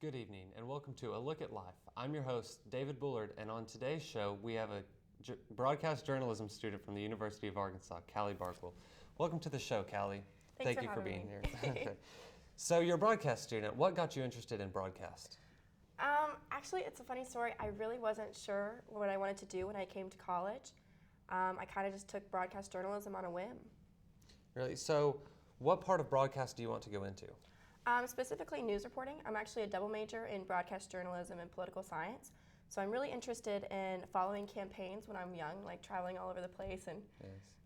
Good evening and welcome to A Look at Life. I'm your host, David Bullard, and on today's show we have a broadcast journalism student from the University of Arkansas, Callie Barkwell. Welcome to the show, Callie. Thanks Thank you for having being me. here. Okay. So you're a broadcast student. What got you interested in broadcast? Actually, it's a funny story. I really wasn't sure what I wanted to do when I came to college. I kind of just took broadcast journalism on a whim. Really? So what part of broadcast do you want to go into? Specifically news reporting. I'm actually a double major in broadcast journalism and political science. So I'm really interested in following campaigns when I'm young, like traveling all over the place and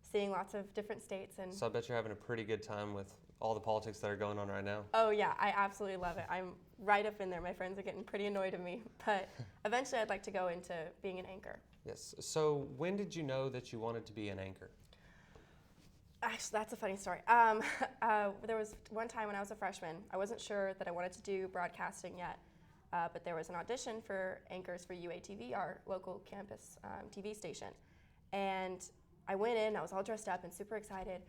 seeing lots of different states. And So I bet you're having a pretty good time with all the politics that are going on right now. oh yeah, I absolutely love it. I'm right up in there. My friends are getting pretty annoyed at me, but eventually I'd like to go into being an anchor. Yes. So when did you know that you wanted to be an anchor? Actually, that's a funny story. There was one time when I was a freshman, I wasn't sure that I wanted to do broadcasting yet, but there was an audition for anchors for UATV, our local campus TV station. And I went in, I was all dressed up and super excited,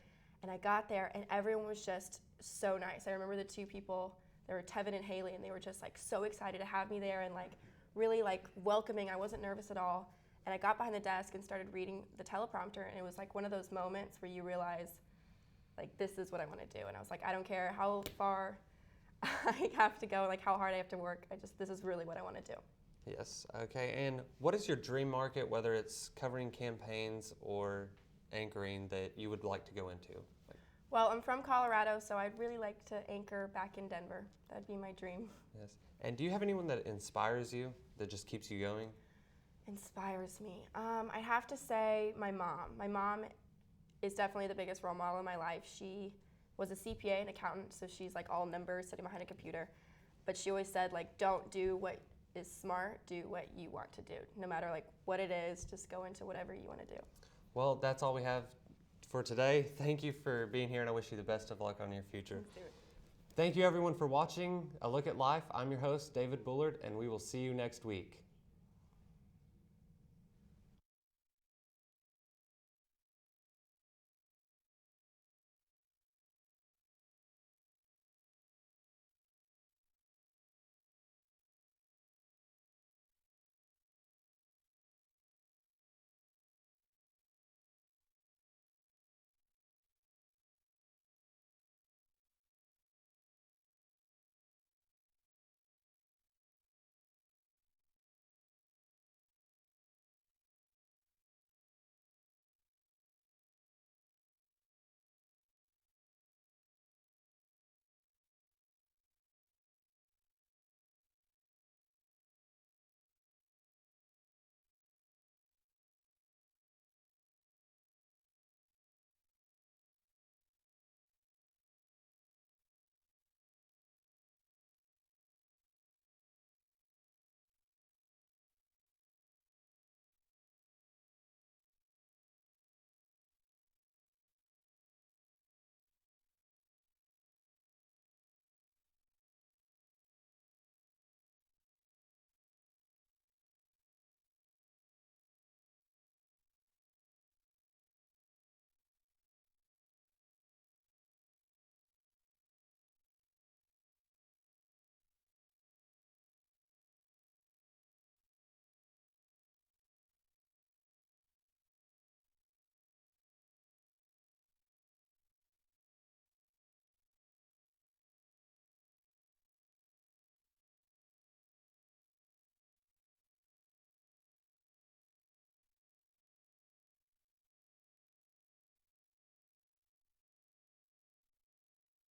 and I got there and everyone was just so nice. I remember the two people, they were Tevin and Haley, and they were just like so excited to have me there and like really like welcoming. I wasn't nervous at all. And I got behind the desk and started reading the teleprompter, and it was like one of those moments where you realize, like, this is what I want to do. And I was like, I don't care how far I have to go, like how hard I have to work. This is really what I want to do. Yes. Okay. And what is your dream market, whether it's covering campaigns or anchoring, that you would like to go into? Well, I'm from Colorado, so I'd really like to anchor back in Denver. That'd be my dream. Yes. And do you have anyone that inspires you, that just keeps you going? Inspires me. I have to say my mom. My mom is definitely the biggest role model in my life. She was a CPA, an accountant, so she's like all numbers sitting behind a computer. But she always said, like, don't do what is smart, do what you want to do. No matter like what it is, just go into whatever you want to do. Well, that's all we have for today. Thank you for being here, and I wish you the best of luck on your future. Thank you everyone for watching A Look at Life. I'm your host, David Bullard, and we will see you next week.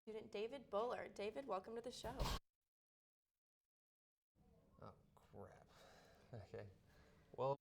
Student David Bullard. David, welcome to the show. Oh, crap. Okay. Well,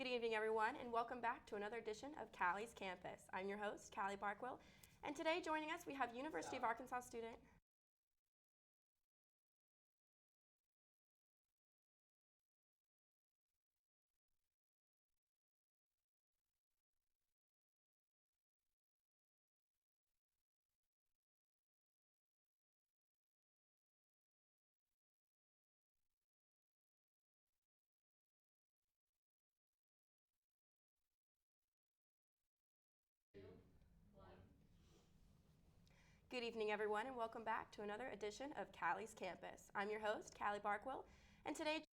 Good evening, everyone, and welcome back to another edition of Callie's Campus. I'm your host, Callie Barkwell, and today joining us we have University of Arkansas student Good evening, everyone, and welcome back to another edition of Callie's Campus. I'm your host, Callie Barkwell, and today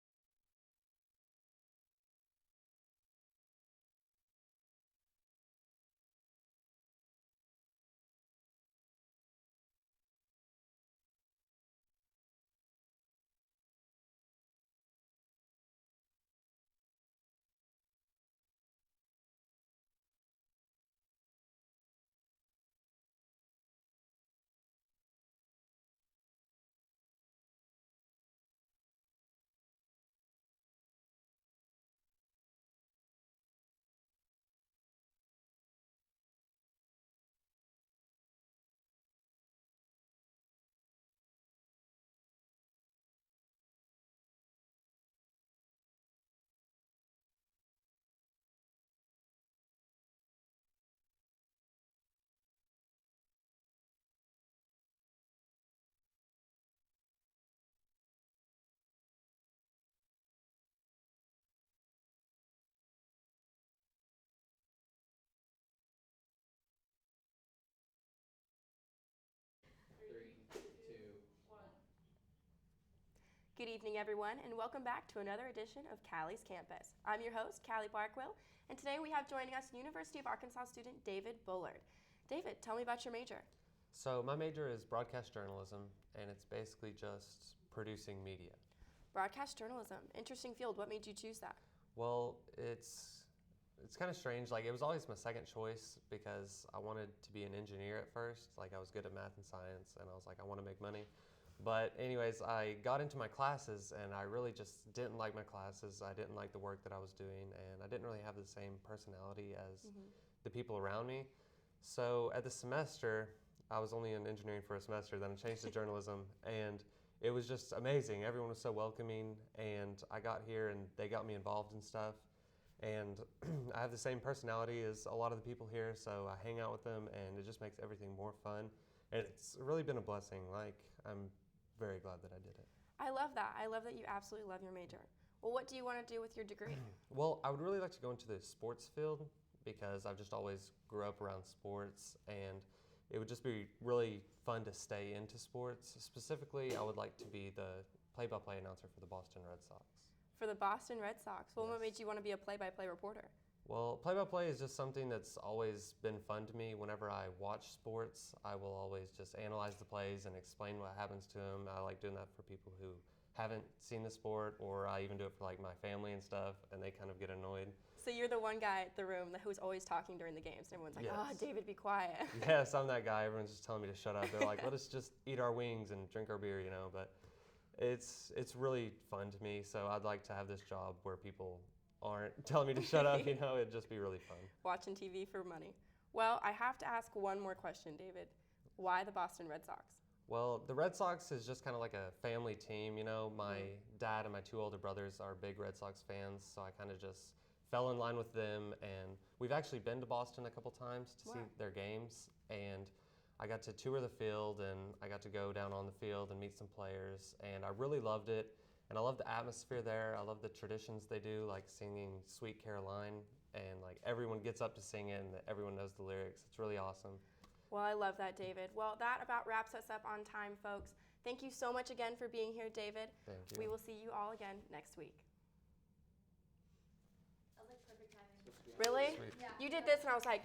Good evening, everyone, and welcome back to another edition of Callie's Campus. I'm your host, Callie Barkwell, and today we have joining us University of Arkansas student David Bullard. David, tell me about your major. So my major is broadcast journalism, and it's basically just producing media. Broadcast journalism, interesting field. What made you choose that? Well, it's kind of strange. Like, it was always my second choice because I wanted to be an engineer at first. Like, I was good at math and science, and I was like, I want to make money. But anyways, I got into my classes, and I really just didn't like my classes. I didn't like the work that I was doing, and I didn't really have the same personality as the people around me. So at the semester, I was only in engineering for a semester, then I changed to journalism, and it was just amazing. Everyone was so welcoming, and I got here, and they got me involved in stuff. And I have the same personality as a lot of the people here, so I hang out with them, and it just makes everything more fun. And it's really been a blessing. Like, I'm very glad that I did it. I love that. I love that you absolutely love your major. Well, what do you want to do with your degree? Well, I would really like to go into the sports field because I've just always grew up around sports, and it would just be really fun to stay into sports. Specifically, I would like to be the play-by-play announcer for the Boston Red Sox. For the Boston Red Sox. Well, Yes. what made you want to be a play-by-play reporter? Well, play-by-play is just something that's always been fun to me. Whenever I watch sports, I will always just analyze the plays and explain what happens to them. I like doing that for people who haven't seen the sport, or I even do it for like my family and stuff, and they kind of get annoyed. So you're the one guy at the room who's always talking during the games, and everyone's like, "Oh, Yes. David, be quiet." Yes, I'm that guy. Everyone's just telling me to shut up. They're like, let us just eat our wings and drink our beer, you know, but it's really fun to me. So I'd like to have this job where people aren't telling me to shut up, you know. It'd just be really fun. Watching TV for money. Well, I have to ask one more question, David. Why the Boston Red Sox? Well, the Red Sox is just kind of like a family team, you know. My dad and my two older brothers are big Red Sox fans, so I kind of just fell in line with them, and we've actually been to Boston a couple times to see Wow. their games, and I got to tour the field, and I got to go down on the field and meet some players, and I really loved it. And I love the atmosphere there. I love the traditions they do, like singing Sweet Caroline, and like everyone gets up to sing it, and everyone knows the lyrics. It's really awesome. Well, I love that, David. Well, that about wraps us up on time, folks. Thank you so much again for being here, David. Thank you. We will see you all again next week. That was like perfect timing. Really? Sweet. Yeah. You did this, and I was like,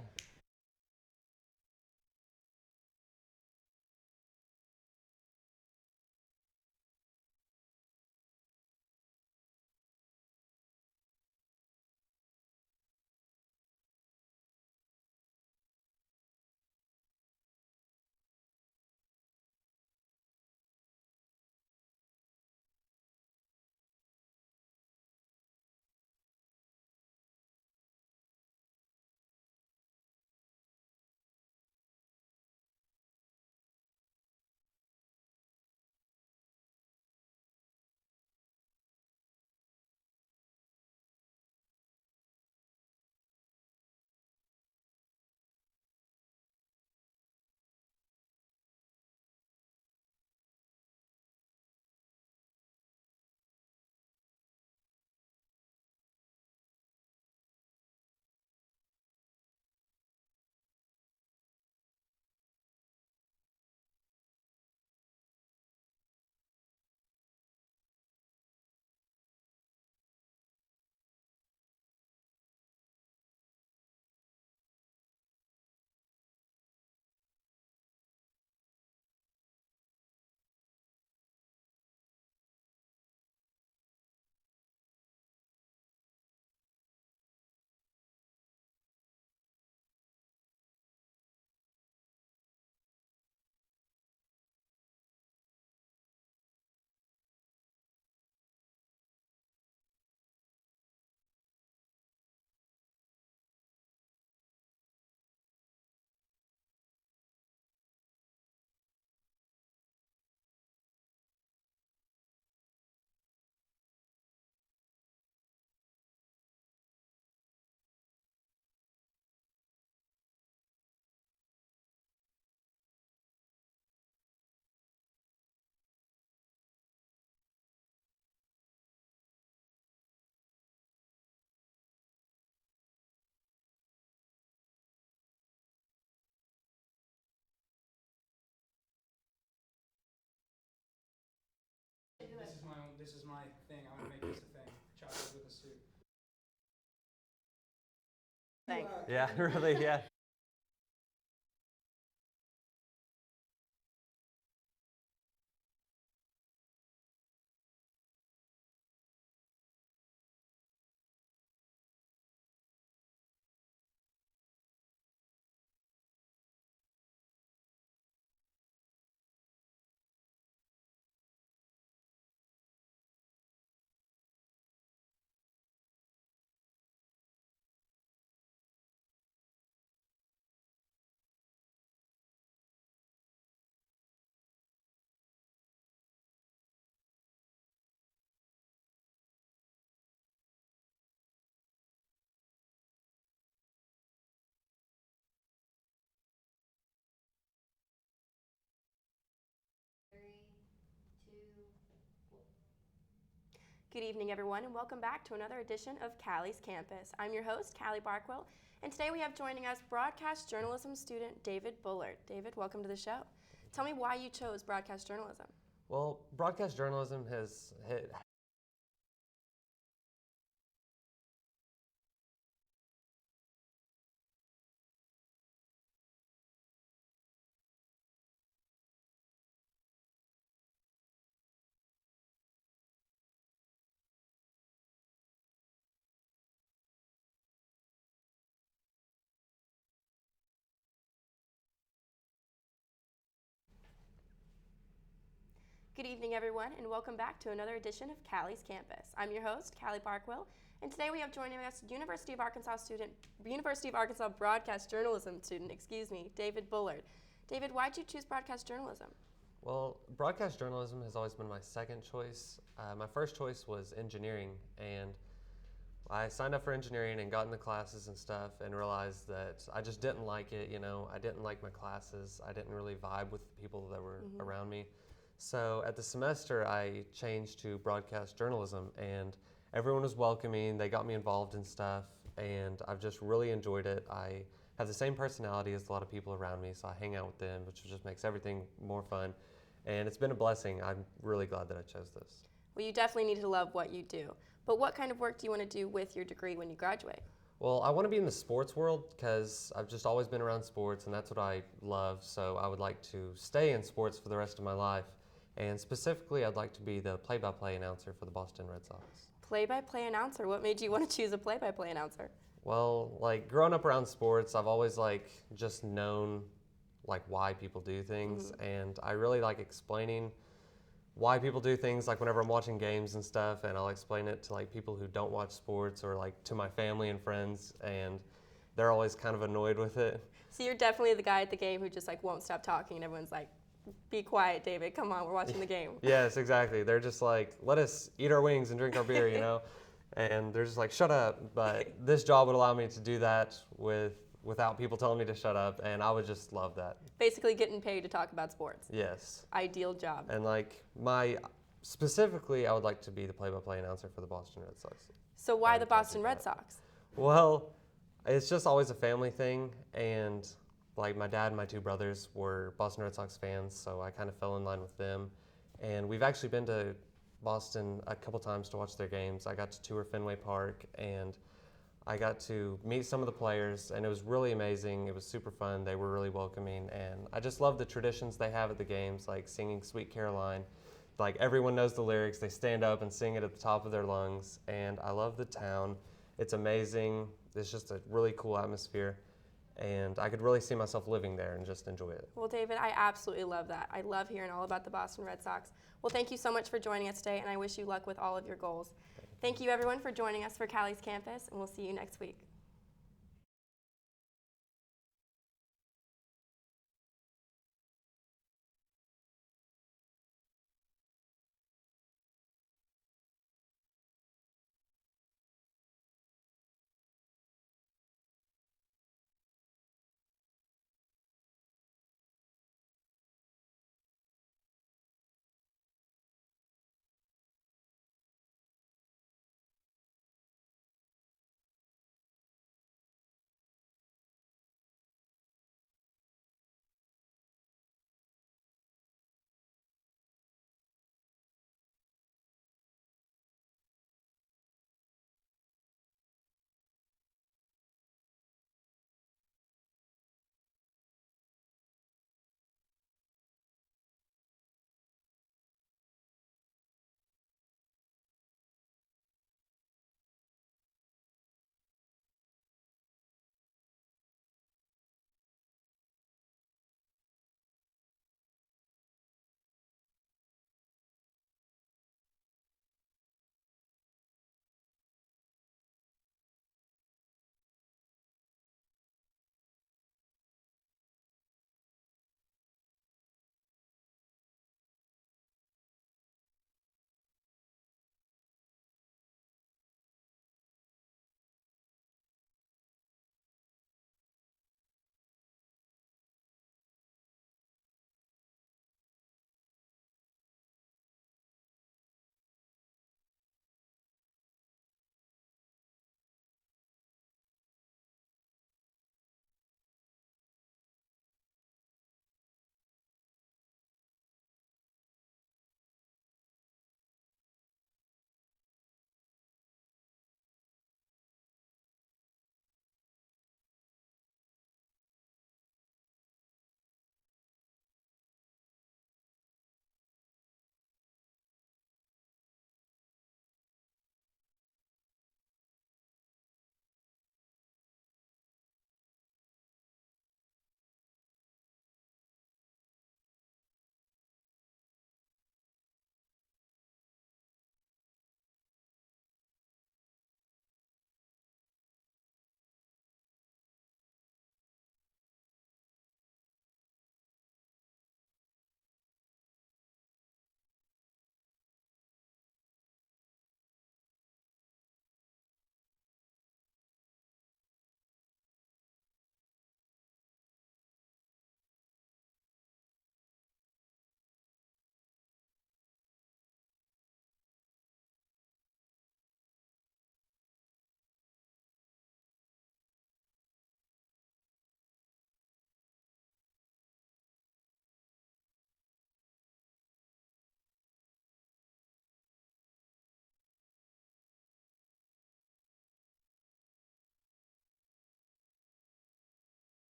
This is my thing. I'm gonna make this a thing. Child with a suit. Thanks. Yeah, really, yeah. Good evening, everyone, and welcome back to another edition of Callie's Campus. I'm your host, Callie Barkwell, and today we have joining us broadcast journalism student David Bullard. David, welcome to the show. Tell me why you chose broadcast journalism. Well, broadcast journalism has hit. Good evening, everyone, and welcome back to another edition of Callie's Campus. I'm your host, Callie Barkwell, and today we have joining us University of Arkansas broadcast journalism student, David Bullard. David, why'd you choose broadcast journalism? Well, broadcast journalism has always been my second choice. My first choice was engineering, and I signed up for engineering and got in the classes and stuff and realized that I just didn't like it, I didn't like my classes. I didn't really vibe with the people that were around me. So at the semester, I changed to broadcast journalism, and everyone was welcoming. They got me involved in stuff, and I've just really enjoyed it. I have the same personality as a lot of people around me, so I hang out with them, which just makes everything more fun. And it's been a blessing. I'm really glad that I chose this. Well, you definitely need to love what you do. But what kind of work do you want to do with your degree when you graduate? Well, I want to be in the sports world because I've just always been around sports, and that's what I love. So I would like to stay in sports for the rest of my life. And specifically, I'd like to be the play-by-play announcer for the Boston Red Sox. Play-by-play announcer. What made you want to choose a play-by-play announcer? Well, growing up around sports, I've always just known why people do things, and I really like explaining why people do things. Whenever I'm watching games and stuff, and I'll explain it to people who don't watch sports or to my family and friends, and they're always kind of annoyed with it. So you're definitely the guy at the game who just won't stop talking, and everyone's like, "Be quiet, David. Come on, we're watching the game." Yes, exactly. They're just let us eat our wings and drink our beer, And they're just shut up. But this job would allow me to do that without people telling me to shut up, and I would just love that. Basically getting paid to talk about sports. Yes. Ideal job. And specifically, I would like to be the play-by-play announcer for the Boston Red Sox. So why the Boston Red Sox? Well, it's just always a family thing, and my dad and my two brothers were Boston Red Sox fans, so I kind of fell in line with them. And we've actually been to Boston a couple times to watch their games. I got to tour Fenway Park, and I got to meet some of the players, and it was really amazing. It was super fun. They were really welcoming, and I just love the traditions they have at the games, like singing Sweet Caroline. Everyone knows the lyrics. They stand up and sing it at the top of their lungs, and I love the town. It's amazing. It's just a really cool atmosphere. And I could really see myself living there and just enjoy it. Well, David, I absolutely love that. I love hearing all about the Boston Red Sox. Well, thank you so much for joining us today, and I wish you luck with all of your goals. Thank you, everyone, for joining us for Callie's Campus, and we'll see you next week.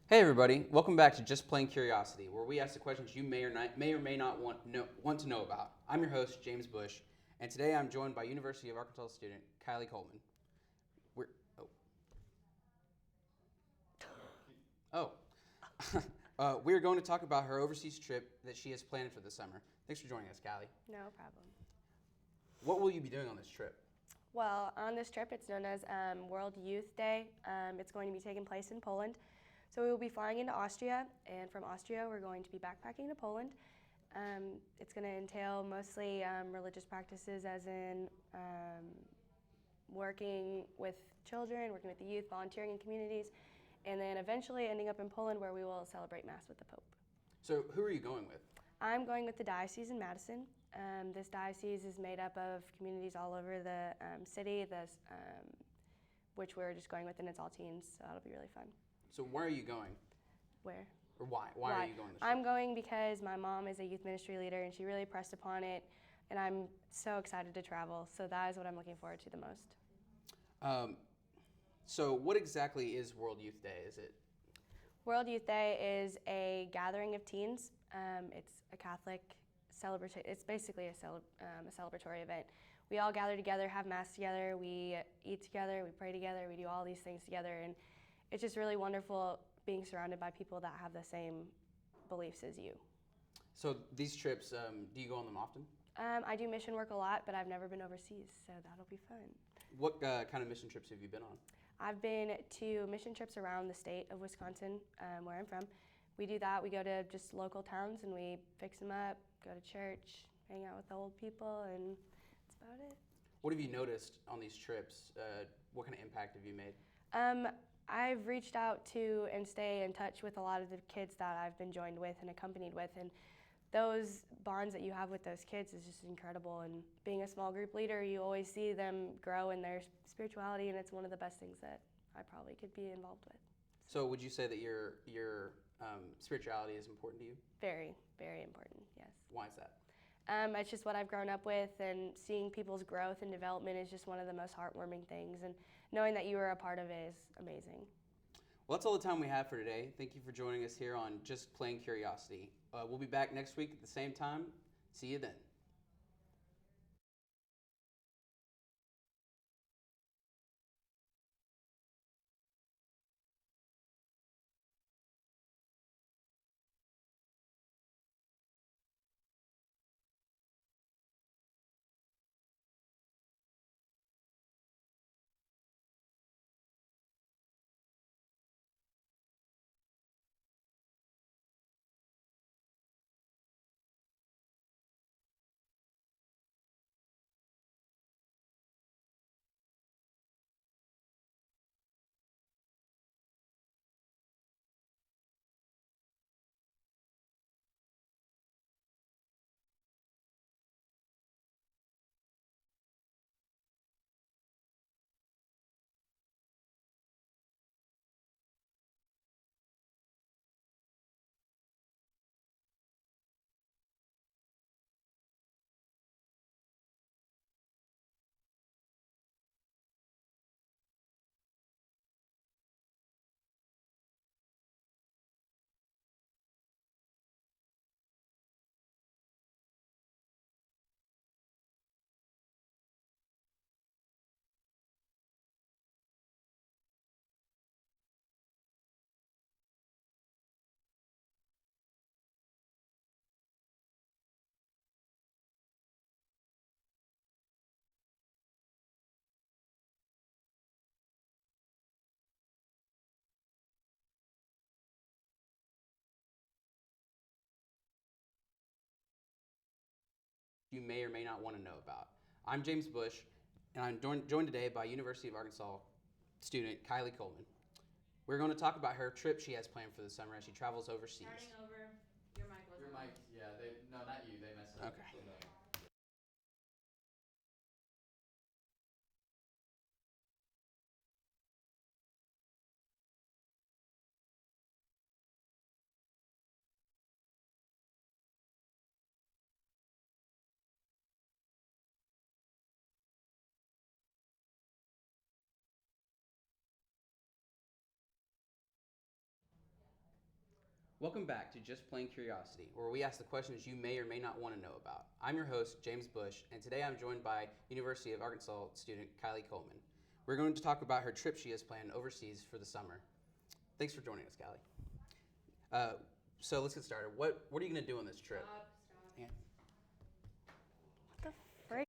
Hey everybody, welcome back to Just Plain Curiosity, where we ask the questions you may or may not want to know about. I'm your host, James Bush, and today I'm joined by University of Arkansas student Kylie Coleman. We're we're going to talk about her overseas trip that she has planned for the summer. Thanks for joining us, Kylie. No problem. What will you be doing on this trip? Well, on this trip, it's known as World Youth Day. It's going to be taking place in Poland. So we will be flying into Austria, and from Austria, we're going to be backpacking to Poland. It's going to entail mostly religious practices, as in working with children, working with the youth, volunteering in communities, and then eventually ending up in Poland, where we will celebrate Mass with the Pope. So who are you going with? I'm going with the diocese in Madison. This diocese is made up of communities all over the city, which we're just going with, and it's all teens, so that'll be really fun. So where are you going? Where? Or why? Why are you going this trip? I'm going because my mom is a youth ministry leader, and she really pressed upon it, and I'm so excited to travel, so that is what I'm looking forward to the most. So what exactly is World Youth Day? Is it? World Youth Day is a gathering of teens. It's a Catholic celebration. It's basically a celebratory event. We all gather together, have Mass together, we eat together, we pray together, we do all these things together, and it's just really wonderful being surrounded by people that have the same beliefs as you. So these trips, do you go on them often? I do mission work a lot, but I've never been overseas, so that'll be fun. What kind of mission trips have you been on? I've been to mission trips around the state of Wisconsin, where I'm from. We do that. We go to just local towns and we fix them up, go to church, hang out with the old people, and that's about it. What have you noticed on these trips? What kind of impact have you made? I've reached out to and stay in touch with a lot of the kids that I've been joined with and accompanied with, and those bonds that you have with those kids is just incredible. And being a small group leader, you always see them grow in their spirituality, and it's one of the best things that I probably could be involved with. So would you say that your spirituality is important to you? Very, very important, yes. Why is that? It's just what I've grown up with, and seeing people's growth and development is just one of the most heartwarming things, and knowing that you were a part of it is amazing. Well, that's all the time we have for today. Thank you for joining us here on Just Plain Curiosity. We'll be back next week at the same time. See you then. You may or may not want to know about. I'm James Bush, and I'm joined today by University of Arkansas student Kylie Coleman. We're going to talk about her trip she has planned for the summer as she travels overseas. Starting over, your mic wasn't on. Yeah, no, not you, they messed it up. Okay. Welcome back to Just Plain Curiosity, where we ask the questions you may or may not want to know about. I'm your host, James Bush, and today I'm joined by University of Arkansas student Kylie Coleman. We're going to talk about her trip she has planned overseas for the summer. Thanks for joining us, Kylie. So let's get started. What are you going to do on this trip? Stop. Yeah. What the frick?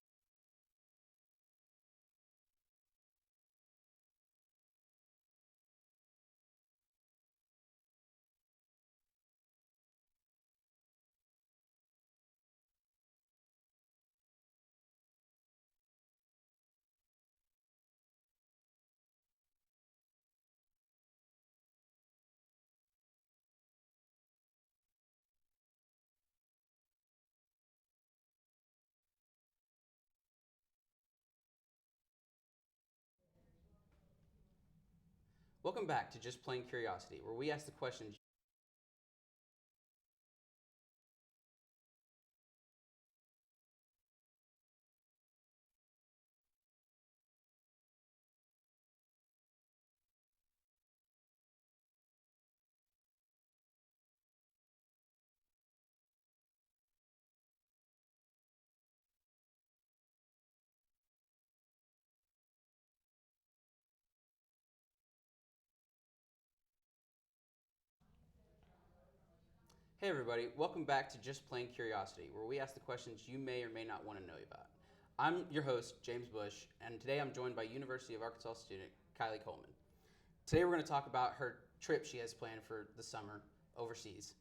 Welcome back to Just Plain Curiosity, where we ask the questions. Hey everybody, welcome back to Just Plain Curiosity, where we ask the questions you may or may not want to know about. I'm your host, James Bush, and today I'm joined by University of Arkansas student Kylie Coleman. Today we're going to talk about her trip she has planned for the summer overseas.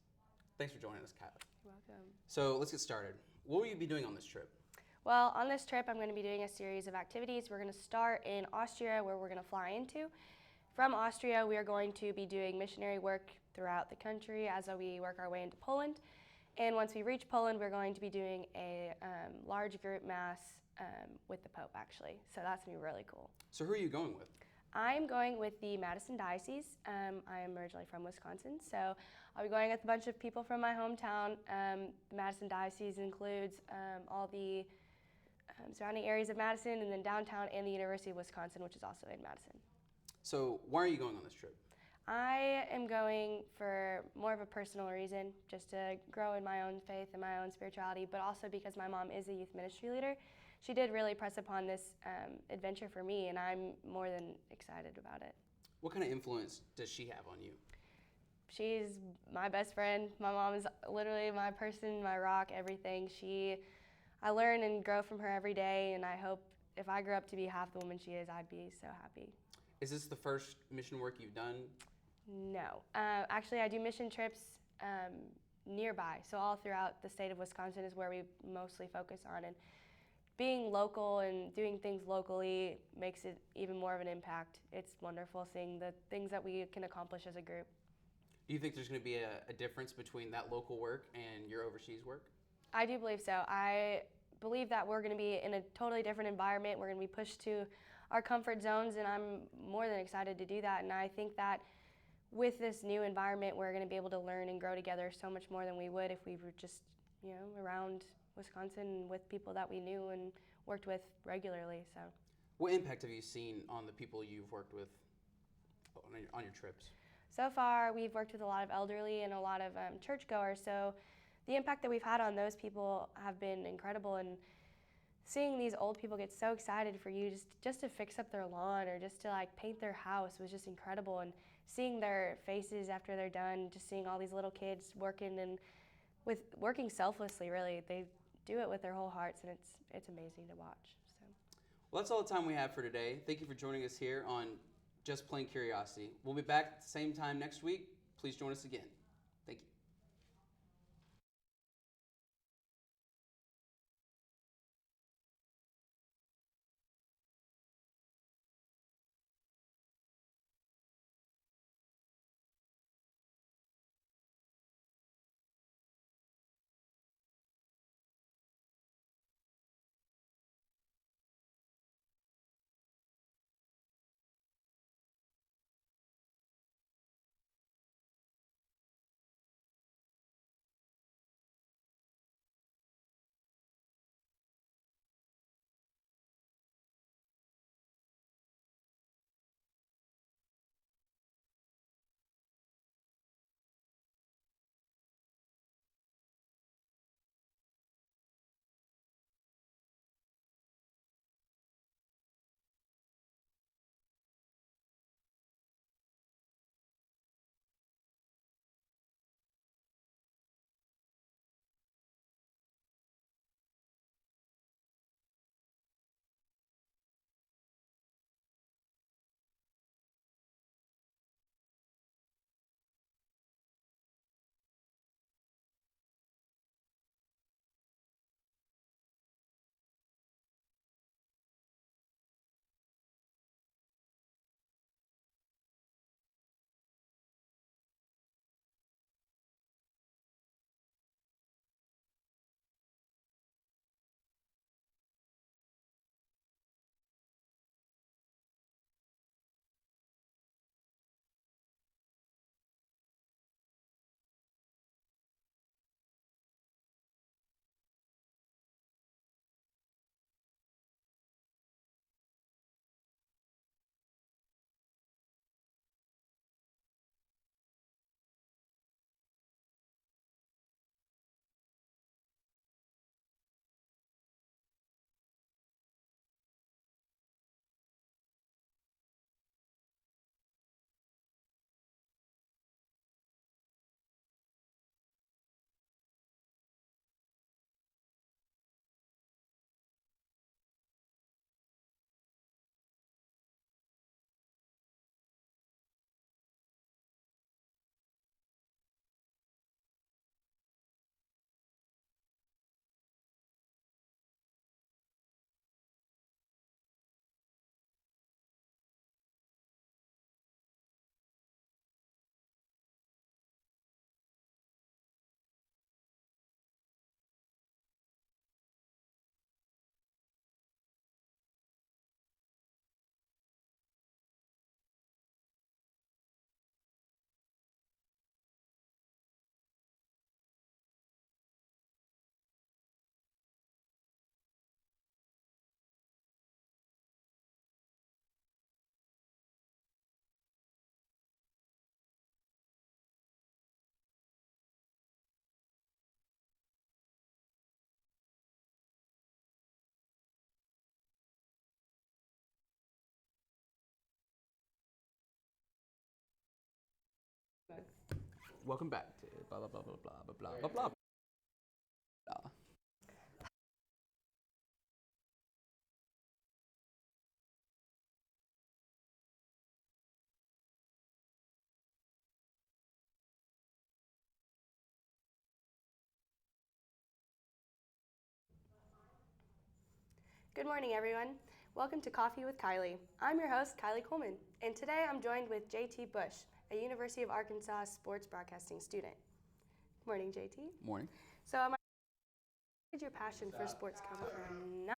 Thanks for joining us, Kylie. You're welcome. So let's get started. What will you be doing on this trip? Well, on this trip, I'm going to be doing a series of activities. We're going to start in Austria, where we're going to fly into. From Austria, we are going to be doing missionary work throughout the country as we work our way into Poland. And once we reach Poland, we're going to be doing a large group mass with the Pope, actually. So that's going to be really cool. So who are you going with? I'm going with the Madison Diocese. I am originally from Wisconsin, so I'll be going with a bunch of people from my hometown. The Madison Diocese includes all the surrounding areas of Madison, and then downtown, and the University of Wisconsin, which is also in Madison. So why are you going on this trip? I am going for more of a personal reason, just to grow in my own faith and my own spirituality, but also because my mom is a youth ministry leader. She did really press upon this adventure for me, and I'm more than excited about it. What kind of influence does she have on you? She's my best friend. My mom is literally my person, my rock, everything. I learn and grow from her every day, and I hope if I grew up to be half the woman she is, I'd be so happy. Is this the first mission work you've done? No. Actually, I do mission trips nearby. So all throughout the state of Wisconsin is where we mostly focus on. And being local and doing things locally makes it even more of an impact. It's wonderful seeing the things that we can accomplish as a group. Do you think there's going to be a difference between that local work and your overseas work? I do believe so. I believe that we're going to be in a totally different environment. We're going to be pushed to our comfort zones, and I'm more than excited to do that. And I think that with this new environment, we're going to be able to learn and grow together so much more than we would if we were just, around Wisconsin with people that we knew and worked with regularly. So, what impact have you seen on the people you've worked with on your trips? so far, we've worked with a lot of elderly and a lot of churchgoers. So, the impact that we've had on those people have been incredible. And seeing these old people get so excited for you just to fix up their lawn or just to paint their house was just incredible. And seeing their faces after they're done, just seeing all these little kids working selflessly, really. They do it with their whole hearts, and it's amazing to watch. So. Well, that's all the time we have for today. Thank you for joining us here on Just Plain Curiosity. We'll be back at the same time next week. Please join us again. Thank you. welcome back to blah blah blah blah blah blah blah blah blah. Good morning, everyone. Welcome to Coffee with Kylie. I'm your host, Kylie Coleman, and today I'm joined with JT Bush, a University of Arkansas sports broadcasting student. Good morning, JT. Morning. So, where did your passion for sports come from?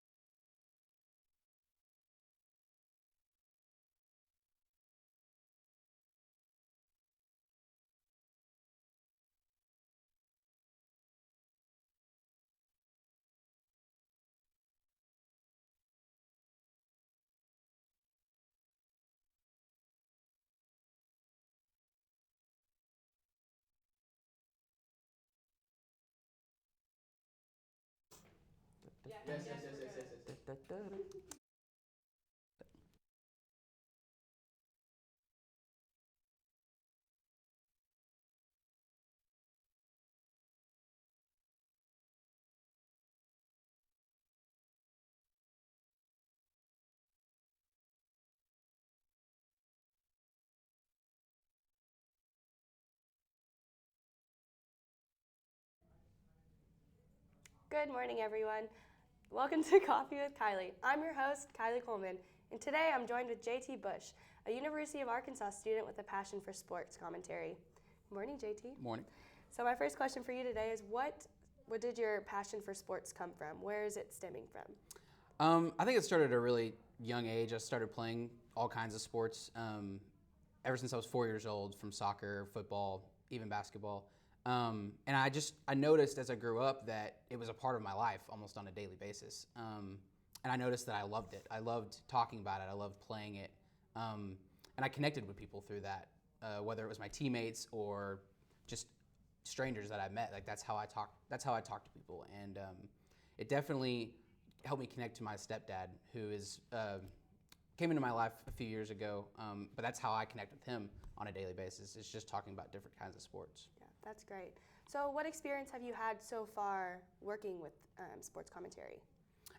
Good morning, everyone. Welcome to Coffee with Kylie. I'm your host, Kylie Coleman, and today I'm joined with JT Bush, a University of Arkansas student with a passion for sports commentary. Good morning, JT. Morning. So my first question for you today is what did your passion for sports come from? Where is it stemming from? I think it started at a really young age. I started playing all kinds of sports ever since I was 4 years old, from soccer, football, even basketball. And I noticed as I grew up that it was a part of my life almost on a daily basis. And I noticed that I loved it. I loved talking about it. I loved playing it. And I connected with people through that, whether it was my teammates or just strangers that I met. Like that's how I talk to people. And it definitely helped me connect to my stepdad, who came into my life a few years ago. But that's how I connect with him on a daily basis. It's just talking about different kinds of sports. Yeah, that's great. So what experience have you had so far working with sports commentary?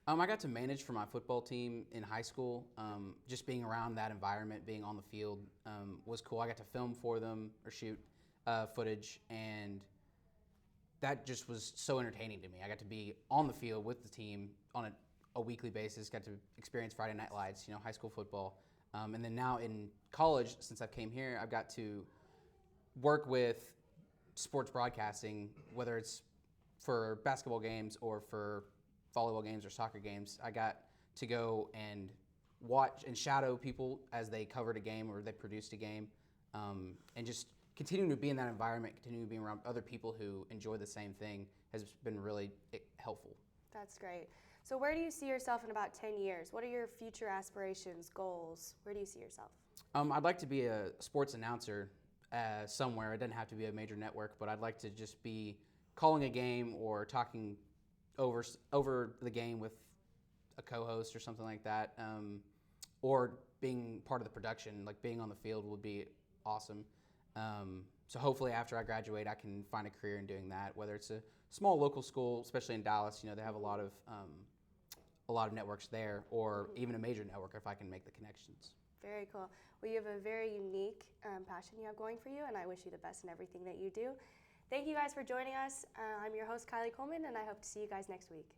I got to manage for my football team in high school. Just being around that environment, being on the field was cool. I got to film for them or shoot footage, and that just was so entertaining to me. I got to be on the field with the team on a weekly basis, got to experience Friday Night Lights, high school football. And then now in college, since I came here, I've got to work with sports broadcasting, whether it's for basketball games or for volleyball games or soccer games. I got to go and watch and shadow people as they covered a game or they produced a game, and just continuing to be in that environment, continuing to be around other people who enjoy the same thing has been really helpful. That's great. So where do you see yourself in about 10 years? What are your future aspirations, goals? Where do you see yourself? I'd like to be a sports announcer somewhere. It doesn't have to be a major network, but I'd like to just be calling a game or talking over the game with a co-host or something like that, or being part of the production, like being on the field would be awesome. So hopefully after I graduate, I can find a career in doing that, whether it's a small local school, especially in Dallas. They have a lot of networks there, or even a major network if I can make the connections. Very cool. Well, you have a very unique passion you have going for you, and I wish you the best in everything that you do. Thank you guys for joining us. I'm your host, Kylie Coleman, and I hope to see you guys next week.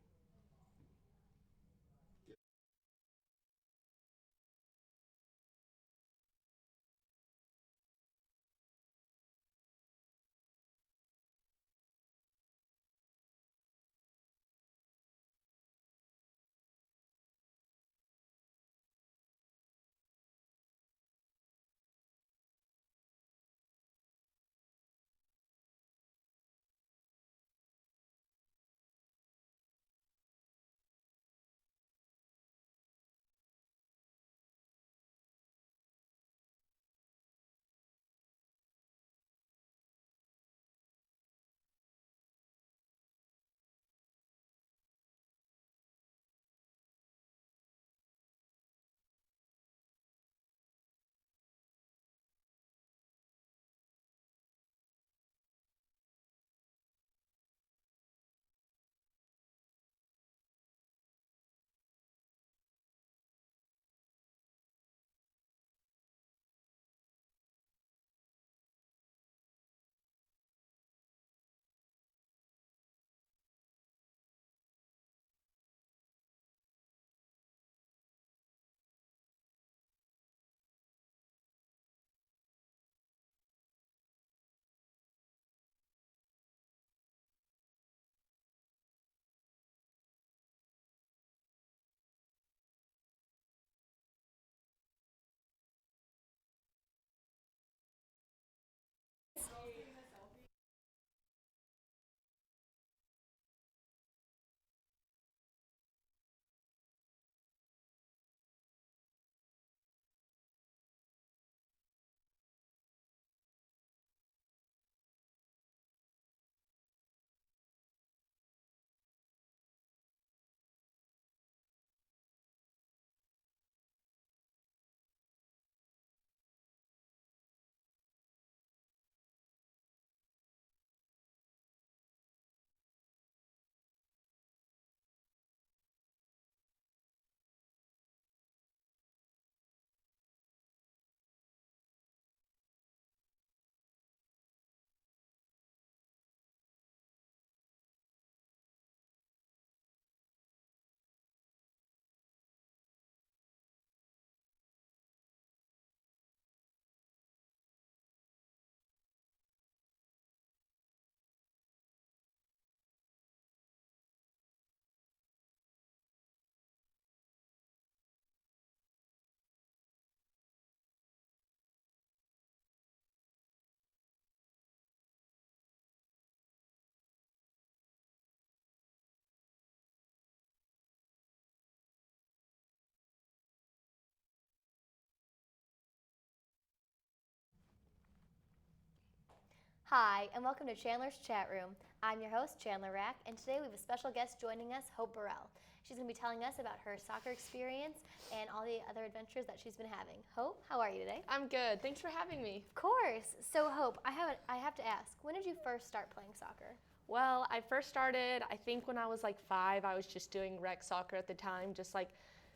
Hi, and welcome to Chandler's Chat Room. I'm your host, Chandler Rack, and today we have a special guest joining us, Hope Burrell. She's going to be telling us about her soccer experience and all the other adventures that she's been having. Hope, how are you today? I'm good. Thanks for having me. Of course. So, Hope, I have to ask, when did you first start playing soccer? Well, I first started, I think when I was like 5, I was just doing rec soccer at the time, just like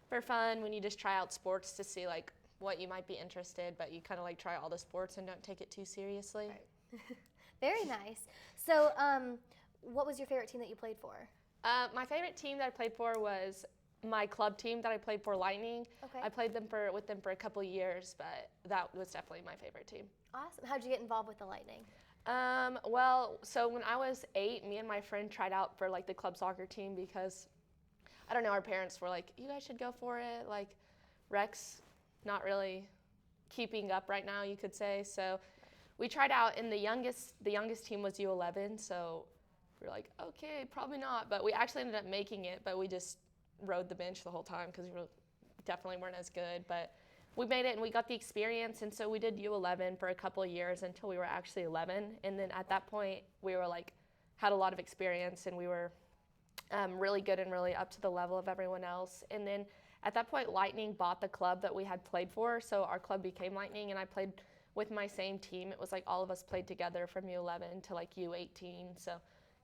for fun, when you just try out sports to see like what you might be interested, but you kind of like try all the sports and don't take it too seriously. Right. Very nice. So, what was your favorite team that you played for? My favorite team that I played for was my club team that I played for, Lightning. Okay. I played with them for a couple of years, but that was definitely my favorite team. Awesome. How'd you get involved with the Lightning? Well, so when I was 8, me and my friend tried out for like the club soccer team because, I don't know, our parents were like, you guys should go for it. Like, rec's not really keeping up right now, you could say. So we tried out, and the youngest team was U11, so we were like, okay, probably not. But we actually ended up making it, but we just rode the bench the whole time because we definitely weren't as good. But we made it, and we got the experience, and so we did U11 for a couple of years until we were actually 11. And then at that point, we were like, had a lot of experience, and we were really good and really up to the level of everyone else. And then at that point, Lightning bought the club that we had played for, so our club became Lightning, and I played with my same team. It was like all of us played together from U11 to like U18, so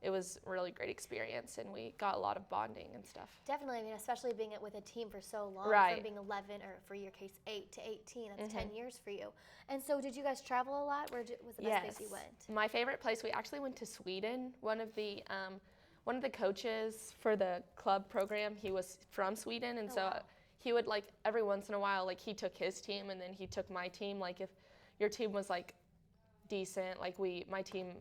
it was a really great experience, and we got a lot of bonding and stuff. Definitely, I mean, especially being with a team for so long, Right. from being 11, or for your case, 8 to 18, that's 10 years for you. And so did you guys travel a lot? Where was the best place you went? My favorite place, we actually went to Sweden. One of the coaches for the club program, he was from Sweden, and so wow. he would like every once in a while, like he took his team and then he took my team. Like if your team was like decent, like my team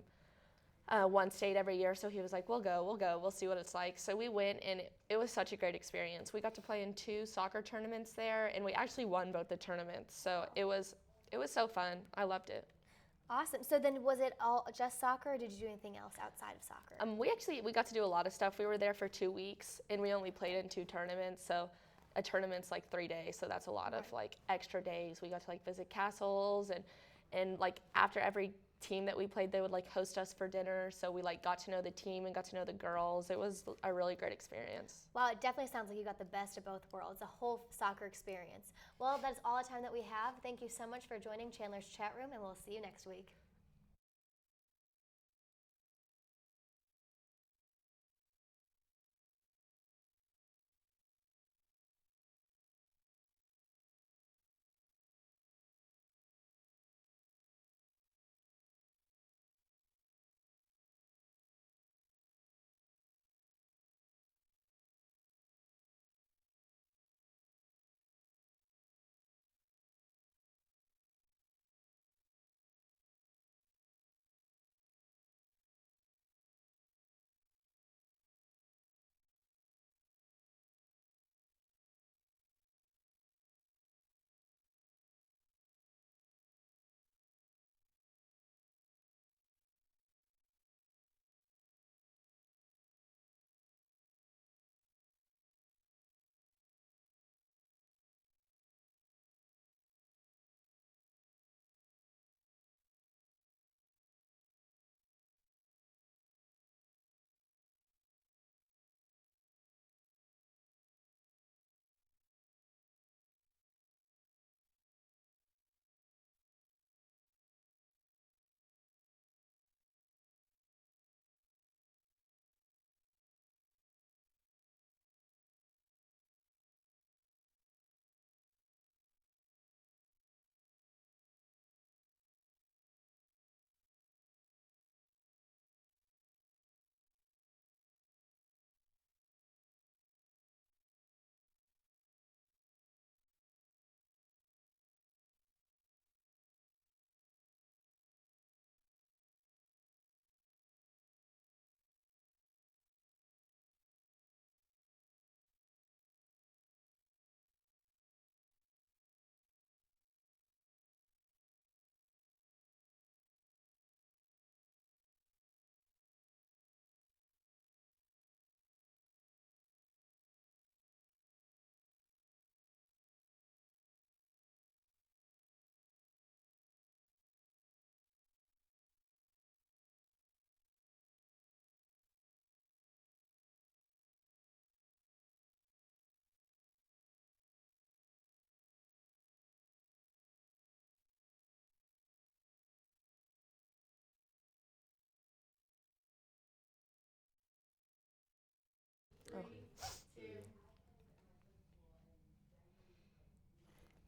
won state every year, so he was like, we'll go, we'll see what it's like. So we went, and it was such a great experience. We got to play in 2 soccer tournaments there, and we actually won both the tournaments. So it was so fun. I loved it. Awesome. So then was it all just soccer, or did you do anything else outside of soccer? We got to do a lot of stuff. We were there for 2 weeks, and we only played in 2 tournaments. So a tournament's like 3 days, so that's a lot of like extra days. We got to like visit castles, and like after every team that we played, they would like host us for dinner. So we like got to know the team and got to know the girls. It was a really great experience. Well, it definitely sounds like you got the best of both worlds, a whole soccer experience. Well, that's all the time that we have. Thank you so much for joining Chandler's Chat Room, and we'll see you next week.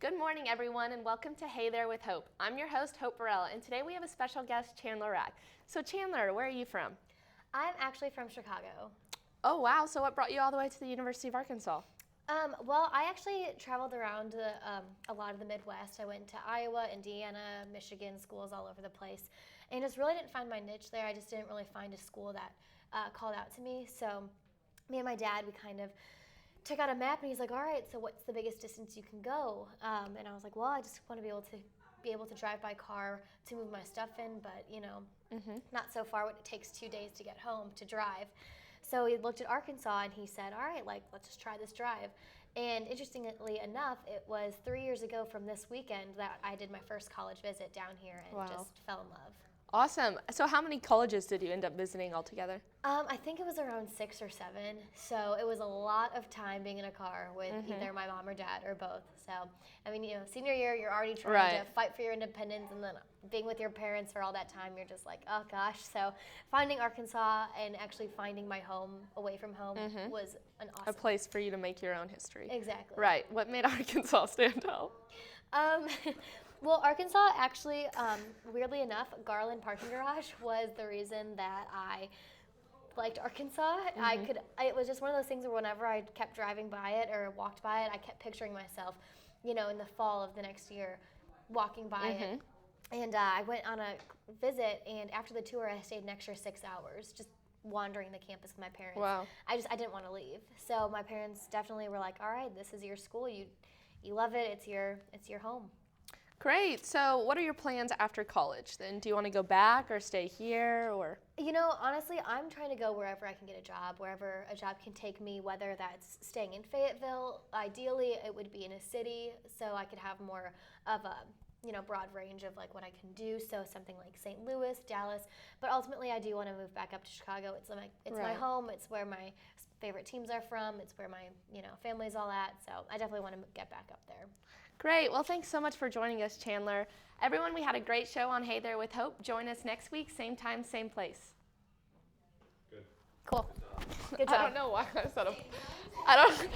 Good morning, everyone, and welcome to Hey There with Hope. I'm your host, Hope Burrell, and today we have a special guest, Chandler Rack. So Chandler, where are you from? I'm actually from Chicago. Oh, wow. So what brought you all the way to the University of Arkansas? Well, I actually traveled around a lot of the Midwest. I went to Iowa, Indiana, Michigan, schools all over the place, and just really didn't find my niche there. I just didn't really find a school that called out to me. So me and my dad, we kind of took out a map, and he's like, all right, so what's the biggest distance you can go? And I was like, well, I just want to be able to drive by car to move my stuff in, but, not so far. It takes 2 days to get home to drive. So he looked at Arkansas and he said, all right, let's just try this drive. And interestingly enough, it was 3 years ago from this weekend that I did my first college visit down here and just fell in love. Awesome. So how many colleges did you end up visiting altogether? I think it was around 6 or 7. So it was a lot of time being in a car with either my mom or dad or both. So, I mean, senior year, you're already trying to fight for your independence, and then being with your parents for all that time, you're just like, oh gosh. So finding Arkansas and actually finding my home away from home was an awesome. A place for you to make your own history. Exactly. Right. What made Arkansas stand out? Well, Arkansas actually, weirdly enough, Garland Parking Garage was the reason that I liked Arkansas. It was just one of those things where whenever I kept driving by it or walked by it, I kept picturing myself, in the fall of the next year, walking by it. And I went on a visit, and after the tour, I stayed an extra 6 hours, just wandering the campus with my parents. Wow. I didn't want to leave. So my parents definitely were like, all right, this is your school. You love it. It's your home. Great. So what are your plans after college then? Do you want to go back or stay here or? Honestly, I'm trying to go wherever I can get a job, wherever a job can take me, whether that's staying in Fayetteville. Ideally, it would be in a city so I could have more of a broad range of what I can do. So something like St. Louis, Dallas, but ultimately I do want to move back up to Chicago. It's my home. It's where my favorite teams are from. It's where my family's all at. So I definitely want to get back up there. Great. Well, thanks so much for joining us, Chandler. Everyone, we had a great show on Hey There with Hope. Join us next week, same time, same place. Good. Cool. Good job. I don't know why I said I don't.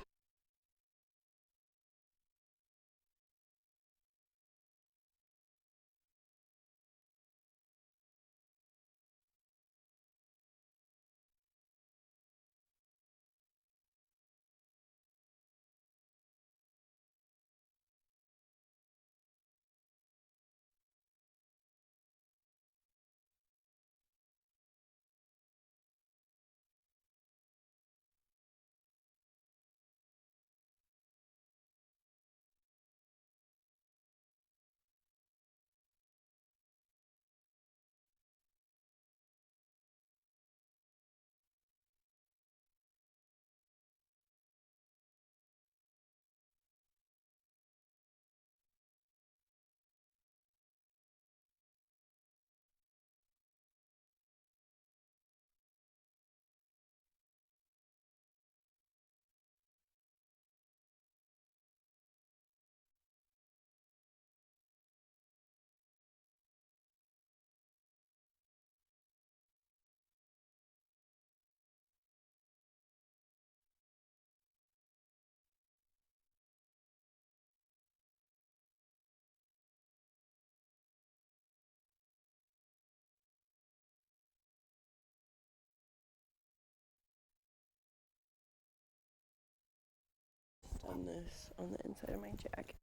Done this on the inside of my jacket.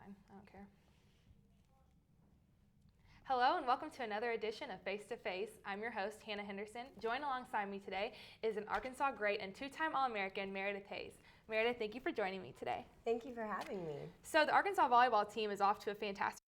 fine. I don't care. Hello and welcome to another edition of Face to Face. I'm your host, Hannah Henderson. Joined alongside me today is an Arkansas great and two-time All-American, Meredith Hayes. Meredith, thank you for joining me today. Thank you for having me. So the Arkansas volleyball team is off to a fantastic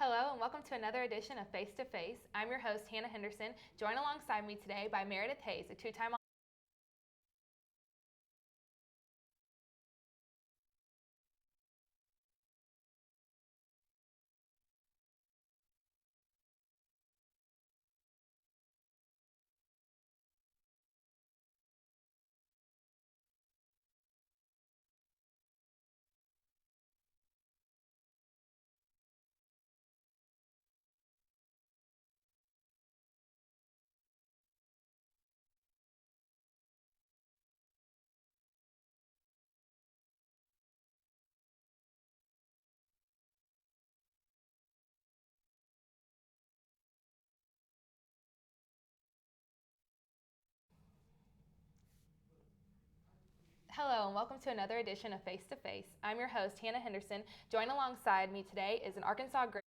Hello and welcome to another edition of Face to Face. I'm your host, Hannah Henderson. Joined alongside me today by Meredith Hayes, a two-time Hello and welcome to another edition of Face to Face. I'm your host, Hannah Henderson. Joined alongside me today is an Arkansas great.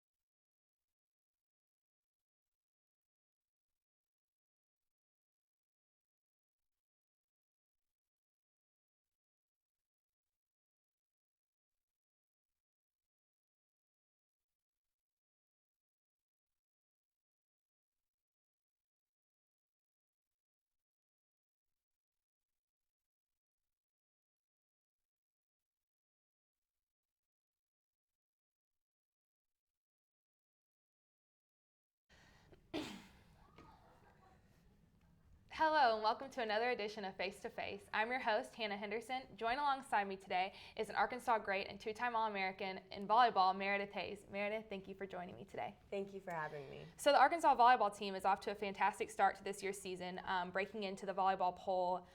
Hello and welcome to another edition of Face to Face. I'm your host, Hannah Henderson. Joined alongside me today is an Arkansas great and two-time All-American in volleyball, Meredith Hayes. Meredith, thank you for joining me today. Thank you for having me. So the Arkansas volleyball team is off to a fantastic start to this year's season, breaking into the volleyball poll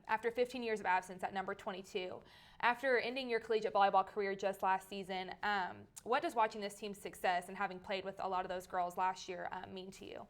after 15 years of absence at number 22. After ending your collegiate volleyball career just last season, what does watching this team's success and having played with a lot of those girls last year mean to you?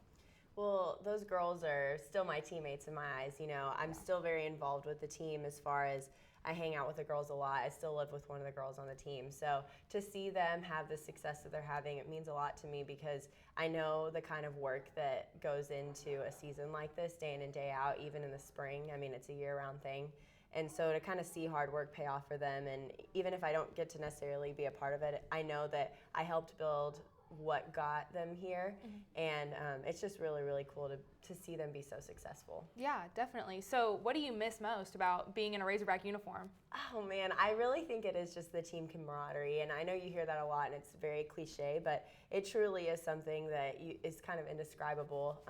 Well, those girls are still my teammates in my eyes. You know, I'm still very involved with the team as far as I hang out with the girls a lot. I still live with one of the girls on the team. So to see them have the success that they're having, it means a lot to me because I know the kind of work that goes into a season like this, day in and day out, even in the spring. I mean, it's a year-round thing. And so to kind of see hard work pay off for them, and even if I don't get to necessarily be a part of it, I know that I helped build what got them here, and it's just really, really cool to see them be so successful. Yeah, definitely. So what do you miss most about being in a Razorback uniform? Oh man, I really think it is just the team camaraderie, and I know you hear that a lot and it's very cliche, but it truly is something that is kind of indescribable.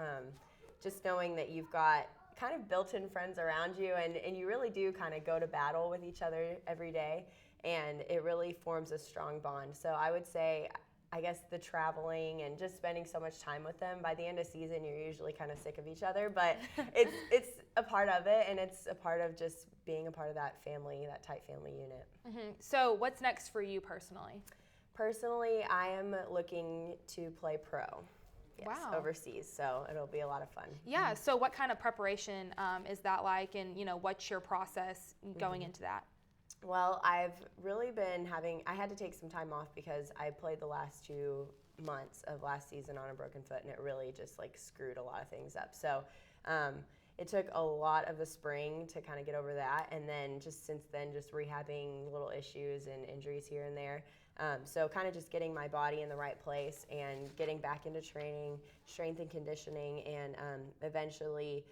Just knowing that you've got kind of built-in friends around you, and you really do kind of go to battle with each other every day, and it really forms a strong bond. So I would say, I guess the traveling and just spending so much time with them, by the end of season, you're usually kind of sick of each other, but it's a part of it, and it's a part of just being a part of that family, that tight family unit. So what's next for you personally? Personally, I am looking to play pro. Yes, Wow. overseas, so it'll be a lot of fun. Yeah, so what kind of preparation is that like, and what's your process going into that? Well, I've really been I had to take some time off because I played the last 2 months of last season on a broken foot, and it really just like screwed a lot of things up. So it took a lot of the spring to kind of get over that, and then just since then, just rehabbing little issues and injuries here and there. So kind of just getting my body in the right place and getting back into training, strength and conditioning, and eventually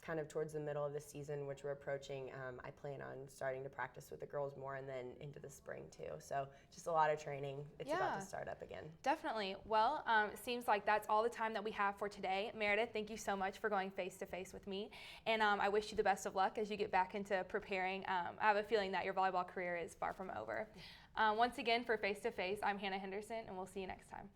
kind of towards the middle of the season, which we're approaching, I plan on starting to practice with the girls more and then into the spring too. So just a lot of training. It's about Yeah. to start up again. Definitely. Well, it seems like that's all the time that we have for today. Meredith, thank you so much for going face-to-face with me. And I wish you the best of luck as you get back into preparing. I have a feeling that your volleyball career is far from over. Once again, for Face-to-Face, I'm Hannah Henderson, and we'll see you next time.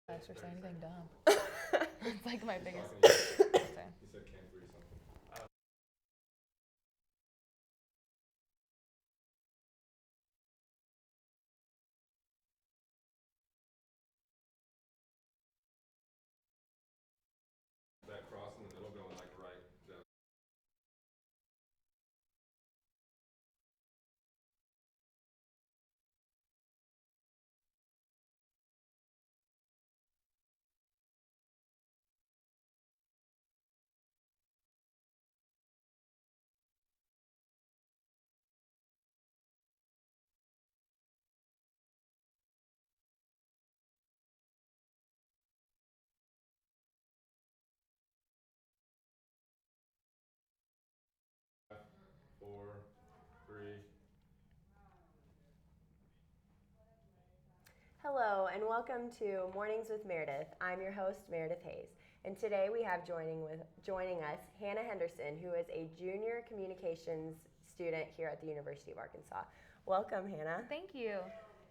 Thanks for saying anything dumb. It's like my biggest. You said can't breathe something. That cross in the middle going like right down. Four, three. Hello and welcome to Mornings with Meredith. I'm your host, Meredith Hayes. And today we have joining us Hannah Henderson, who is a junior communications student here at the University of Arkansas. Welcome, Hannah. Thank you.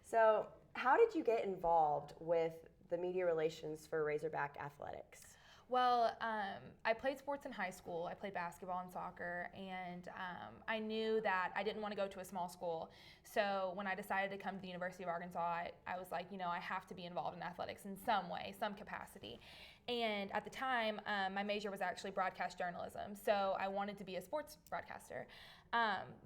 So, how did you get involved with the media relations for Razorback Athletics? Well, I played sports in high school. I played basketball and soccer, and I knew that I didn't want to go to a small school. So when I decided to come to the University of Arkansas, I was like, I have to be involved in athletics in some way, some capacity. And at the time, my major was actually broadcast journalism, so I wanted to be a sports broadcaster.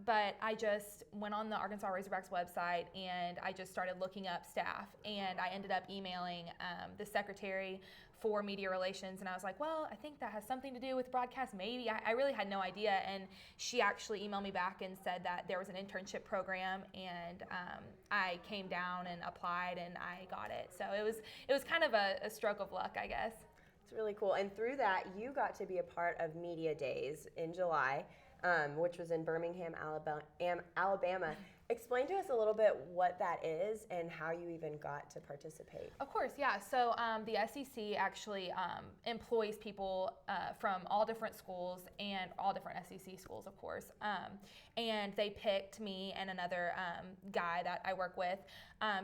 But I just went on the Arkansas Razorbacks website and I just started looking up staff, and I ended up emailing the secretary for media relations, and I was like, well, I think that has something to do with broadcast, maybe. I really had no idea, and she actually emailed me back and said that there was an internship program, and I came down and applied and I got it. So it was kind of a stroke of luck, I guess. It's really cool. And through that, you got to be a part of Media Days in July, which was in Birmingham, Alabama. Explain to us a little bit what that is and how you even got to participate. Of course, yeah. So the SEC actually employs people from all different schools and all different SEC schools, of course. And they picked me and another guy that I work with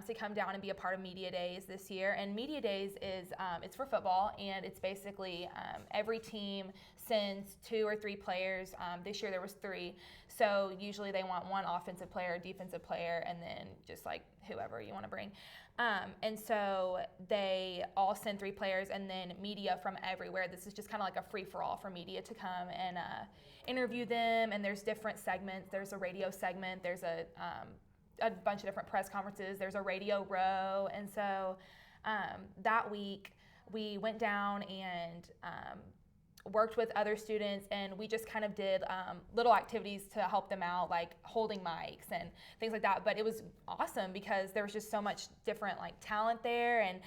to come down and be a part of Media Days this year. And Media Days is it's for football, and it's basically every team sends 2 or 3 players. This year there was 3. So usually they want one offensive player, defensive player, and then just like whoever you want to bring. And so they all send 3 players, and then media from everywhere. This is just kind of like a free-for-all for media to come and interview them. And there's different segments. There's a radio segment. There's a bunch of different press conferences. There's a radio row. And so that week we went down and worked with other students, and we just kind of did little activities to help them out, like holding mics and things like that. But it was awesome because there was just so much different like talent there, and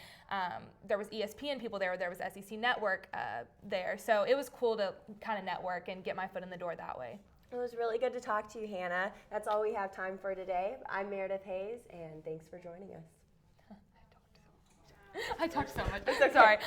there was ESPN people there was SEC Network there. So it was cool to kind of network and get my foot in the door that way. It was really good to talk to you, Hannah. That's all we have time for today. I'm Meredith Hayes, and thanks for joining us. I talked so much. Sorry.